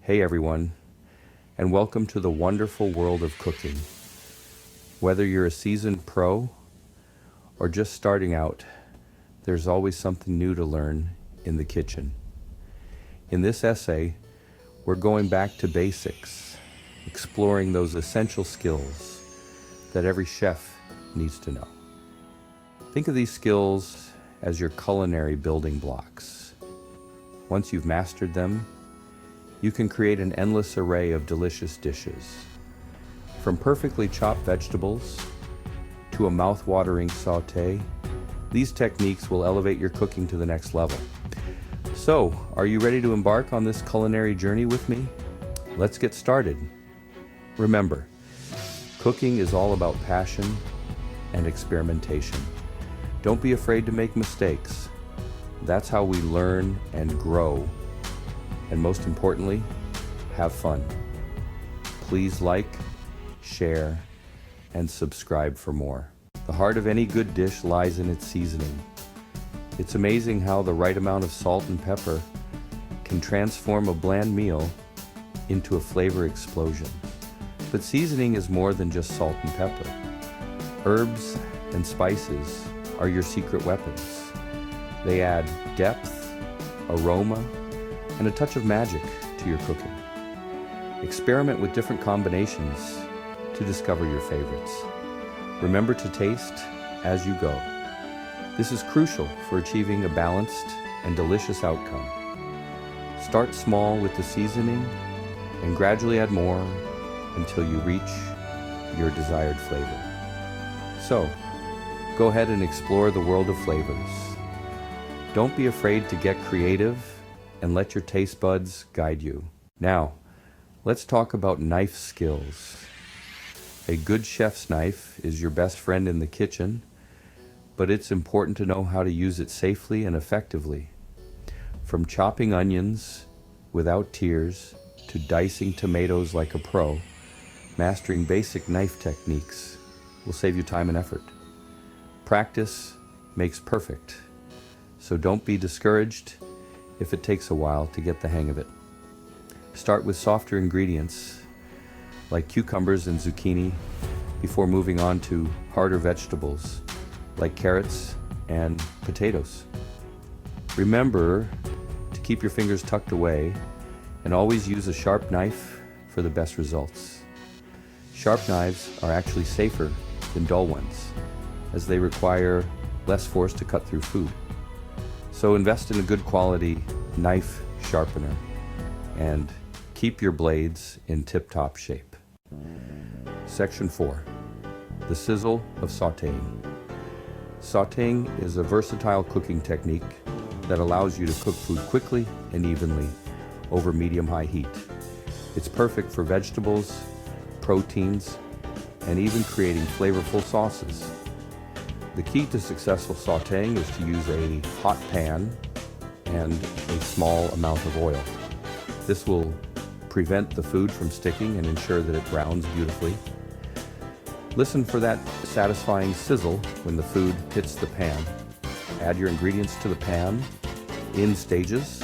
Hey everyone, and welcome to the wonderful world of cooking. Whether you're a seasoned pro or just starting out, there's always something new to learn in the kitchen. In this essay, we're going back to basics, exploring those essential skills that every chef needs to know. Think of these skills as your culinary building blocks. Once you've mastered them, you can create an endless array of delicious dishes. From perfectly chopped vegetables to a mouth-watering sauté, these techniques will elevate your cooking to the next level. So, are you ready to embark on this culinary journey with me? Let's get started. Remember, cooking is all about passion and experimentation. Don't be afraid to make mistakes. That's how we learn and grow. And most importantly, have fun. Please like, share, and subscribe for more. The heart of any good dish lies in its seasoning. It's amazing how the right amount of salt and pepper can transform a bland meal into a flavor explosion. But seasoning is more than just salt and pepper. Herbs and spices are your secret weapons. They add depth, aroma, and a touch of magic to your cooking. Experiment with different combinations to discover your favorites. Remember to taste as you go. This is crucial for achieving a balanced and delicious outcome. Start small with the seasoning and gradually add more until you reach your desired flavor. So, go ahead and explore the world of flavors. Don't be afraid to get creative and let your taste buds guide you. Now, let's talk about knife skills. A good chef's knife is your best friend in the kitchen, but it's important to know how to use it safely and effectively. From chopping onions without tears to dicing tomatoes like a pro, mastering basic knife techniques will save you time and effort. Practice makes perfect, so don't be discouraged if it takes a while to get the hang of it. Start with softer ingredients like cucumbers and zucchini before moving on to harder vegetables like carrots and potatoes. Remember to keep your fingers tucked away and always use a sharp knife for the best results. Sharp knives are actually safer than dull ones, as they require less force to cut through food. So invest in a good quality knife sharpener and keep your blades in tip-top shape. Section 4. The sizzle of sautéing. Sautéing is a versatile cooking technique that allows you to cook food quickly and evenly over medium-high heat. It's perfect for vegetables, proteins, and even creating flavorful sauces. The key to successful sautéing is to use a hot pan and a small amount of oil. This will prevent the food from sticking and ensure that it browns beautifully. Listen for that satisfying sizzle when the food hits the pan. Add your ingredients to the pan in stages,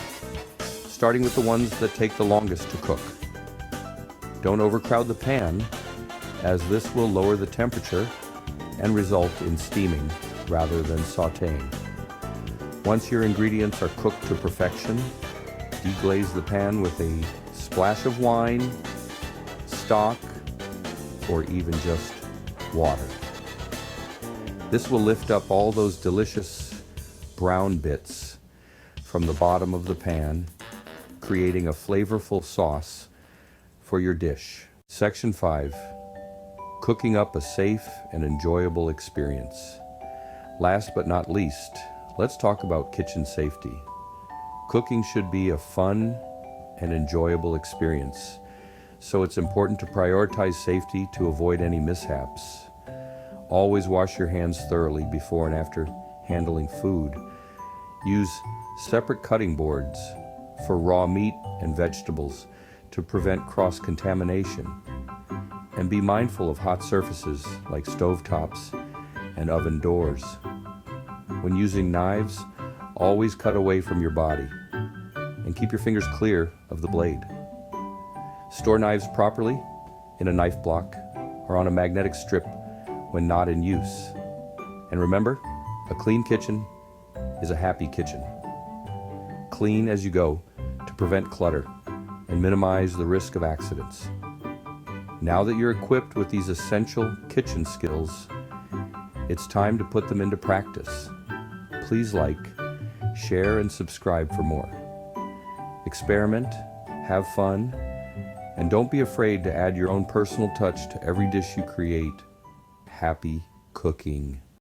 starting with the ones that take the longest to cook. Don't overcrowd the pan, as this will lower the temperature and result in steaming rather than sautéing. Once your ingredients are cooked to perfection, deglaze the pan with a splash of wine, stock, or even just water. This will lift up all those delicious brown bits from the bottom of the pan, creating a flavorful sauce for your dish. Section 5. Cooking up a safe and enjoyable experience. Last but not least, let's talk about kitchen safety. Cooking should be a fun and enjoyable experience, so it's important to prioritize safety to avoid any mishaps. Always wash your hands thoroughly before and after handling food. Use separate cutting boards for raw meat and vegetables to prevent cross-contamination. And be mindful of hot surfaces like stovetops and oven doors. When using knives, always cut away from your body and keep your fingers clear of the blade. Store knives properly in a knife block or on a magnetic strip when not in use. And remember, a clean kitchen is a happy kitchen. Clean as you go to prevent clutter and minimize the risk of accidents. Now that you're equipped with these essential kitchen skills, it's time to put them into practice. Please like, share, and subscribe for more. Experiment, have fun, and don't be afraid to add your own personal touch to every dish you create. Happy cooking.